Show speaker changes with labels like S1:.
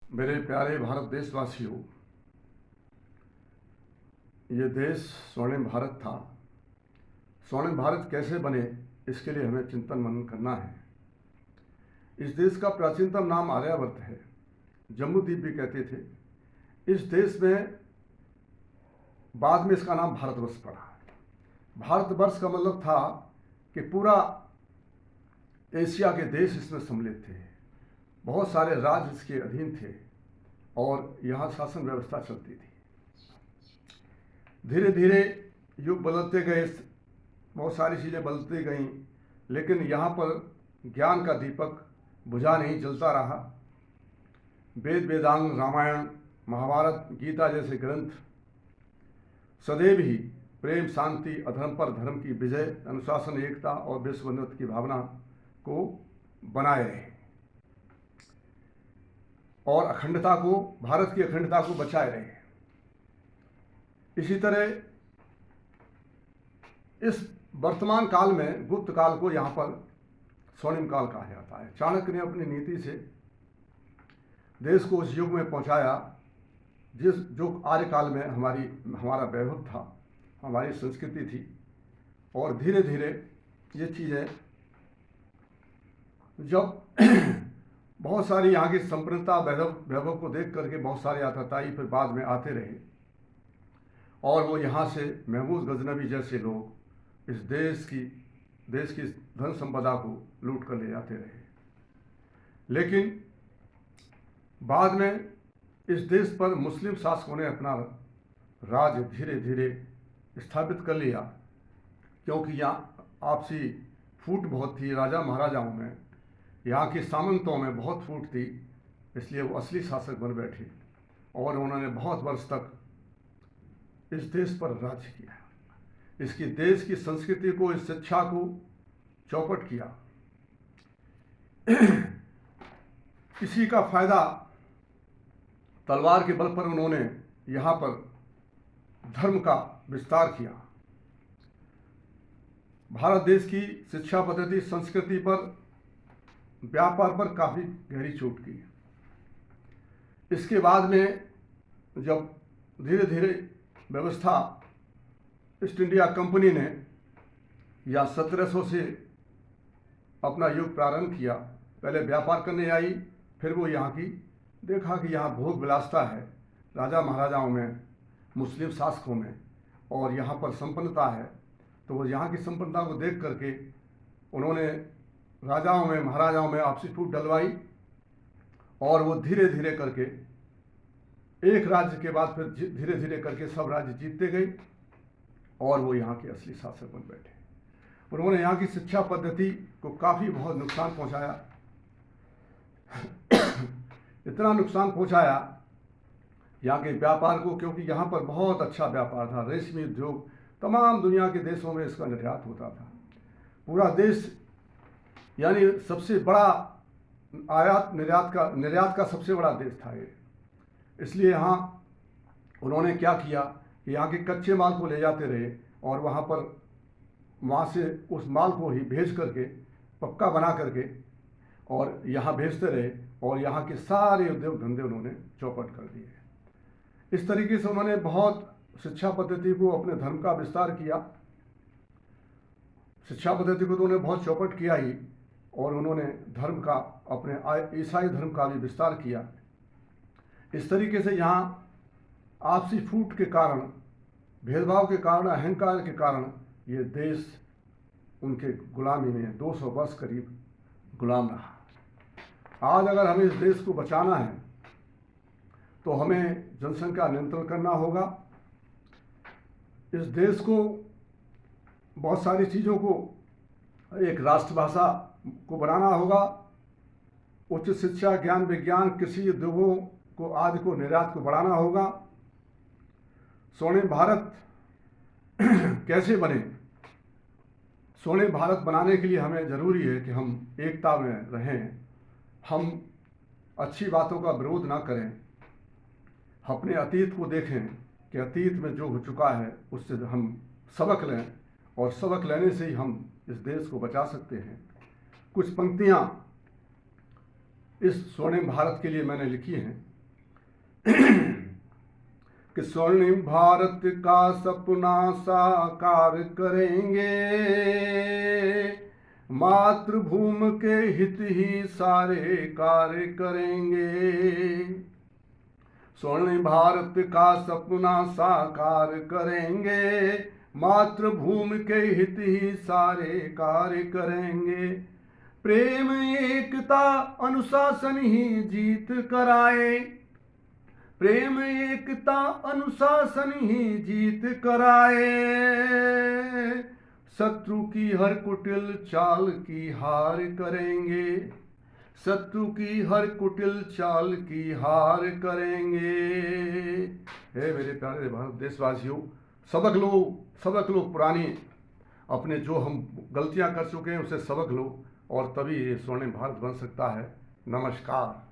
S1: मेरे प्यारे भारत देशवासियों, ये देश स्वर्णिम भारत था। स्वर्णिम भारत कैसे बने, इसके लिए हमें चिंतन मनन करना है। इस देश का प्राचीनतम नाम आर्यावर्त है। जम्बूद्वीप भी कहते थे। इस देश में बाद में इसका नाम भारतवर्ष पड़ा। भारतवर्ष का मतलब था कि पूरा एशिया के देश इसमें सम्मिलित थे। बहुत सारे राज्य इसके अधीन थे और यहाँ शासन व्यवस्था चलती थी। धीरे धीरे युग बदलते गए, बहुत सारी चीज़ें बदलती गईं, लेकिन यहाँ पर ज्ञान का दीपक बुझा नहीं, जलता रहा। वेद, वेदांग, रामायण, महाभारत, गीता जैसे ग्रंथ सदैव ही प्रेम, शांति, अधर्म पर धर्म की विजय, अनुशासन, एकता और विश्व बंधुत्व की भावना को बनाए रहे और अखंडता को, भारत की अखंडता को बचाए रहे। इसी तरह इस वर्तमान काल में गुप्त काल को यहाँ पर स्वर्णिम काल कहा जाता है। चाणक्य ने अपनी नीति से देश को उस युग में पहुँचाया जो आर्य काल में हमारा वैभव था, हमारी संस्कृति थी। और धीरे धीरे ये चीज़ें जब बहुत सारी यहाँ की संप्रभुता वैभव को देख करके बहुत सारे आतताई फिर बाद में आते रहे और वो यहाँ से महमूद गजनवी जैसे लोग इस देश की धन संपदा को लूट कर ले जाते रहे। लेकिन बाद में इस देश पर मुस्लिम शासकों ने अपना राज धीरे धीरे स्थापित कर लिया, क्योंकि यहाँ आपसी फूट बहुत थी। राजा महाराजाओं में, यहाँ के सामंतों में बहुत फूट थी, इसलिए वो असली शासक बन बैठे और उन्होंने बहुत वर्ष तक इस देश पर राज्य किया। इसकी देश की संस्कृति को, इस शिक्षा को चौपट किया। इसी का फायदा तलवार के बल पर उन्होंने यहाँ पर धर्म का विस्तार किया। भारत देश की शिक्षा पद्धति, संस्कृति पर, व्यापार पर काफ़ी गहरी चोट की। इसके बाद में जब धीरे धीरे व्यवस्था ईस्ट इंडिया कंपनी ने या 1700 से अपना युग प्रारंभ किया, पहले व्यापार करने आई, फिर वो यहाँ की देखा कि यहाँ भोग विलासता है राजा महाराजाओं में, मुस्लिम शासकों में, और यहाँ पर संपन्नता है। तो वो यहाँ की संपन्नता को देख करके उन्होंने राजाओं में, महाराजाओं में आपसी फूट डलवाई और वो धीरे धीरे करके एक राज्य के बाद फिर धीरे धीरे करके सब राज्य जीतते गए और वो यहाँ के असली शासक बन बैठे। उन्होंने यहाँ की शिक्षा पद्धति को काफ़ी बहुत नुकसान पहुँचाया। इतना नुकसान पहुँचाया यहाँ के व्यापार को, क्योंकि यहाँ पर बहुत अच्छा व्यापार था। रेशमी उद्योग तमाम दुनिया के देशों में इसका निर्यात होता था। पूरा देश यानी सबसे बड़ा आयात निर्यात का सबसे बड़ा देश था ये। इसलिए यहाँ उन्होंने क्या किया कि यहाँ के कच्चे माल को ले जाते रहे और वहाँ से उस माल को ही भेज करके पक्का बना करके और यहाँ भेजते रहे और यहाँ के सारे उद्योग धंधे उन्होंने चौपट कर दिए। इस तरीके से उन्होंने बहुत शिक्षा पद्धति को, अपने धर्म का विस्तार किया। शिक्षा पद्धति को तो उन्होंने बहुत चौपट किया ही, और उन्होंने धर्म का, अपने ईसाई धर्म का भी विस्तार किया। इस तरीके से यहाँ आपसी फूट के कारण, भेदभाव के कारण, अहंकार के कारण ये देश उनके गुलामी में 200 वर्ष करीब गुलाम रहा। आज अगर हमें इस देश को बचाना है तो हमें जनसंख्या नियंत्रण करना होगा। इस देश को बहुत सारी चीज़ों को, एक राष्ट्रभाषा को बनाना होगा। उच्च शिक्षा, ज्ञान, विज्ञान, कृषि, उद्योगों को, आदि को, निर्यात को बढ़ाना होगा। स्वर्णिम भारत कैसे बने? स्वर्णिम भारत बनाने के लिए हमें ज़रूरी है कि हम एकता में रहें, हम अच्छी बातों का विरोध ना करें, अपने अतीत को देखें कि अतीत में जो हो चुका है उससे हम सबक लें और सबक लेने से ही हम इस देश को बचा सकते हैं। कुछ पंक्तियाँ इस स्वर्णिम भारत के लिए मैंने लिखी हैं। कि स्वर्णिम भारत का सपना साकार करेंगे, मातृभूमि के हित ही सारे कार्य करेंगे। स्वर्णिम भारत का सपना साकार करेंगे, मातृभूमि के हित ही सारे कार्य करेंगे। प्रेम एकता अनुशासन ही जीत कराए, प्रेम एकता अनुशासन ही जीत कराए। शत्रु की हर कुटिल चाल की हार करेंगे, शत्रु की हर कुटिल चाल की हार करेंगे। हे मेरे प्यारे भारत देशवासियों, सबक लो पुरानी अपने जो हम गलतियां कर चुके हैं उसे सबक लो, और तभी ये स्वर्णिम भारत बन सकता है। नमस्कार।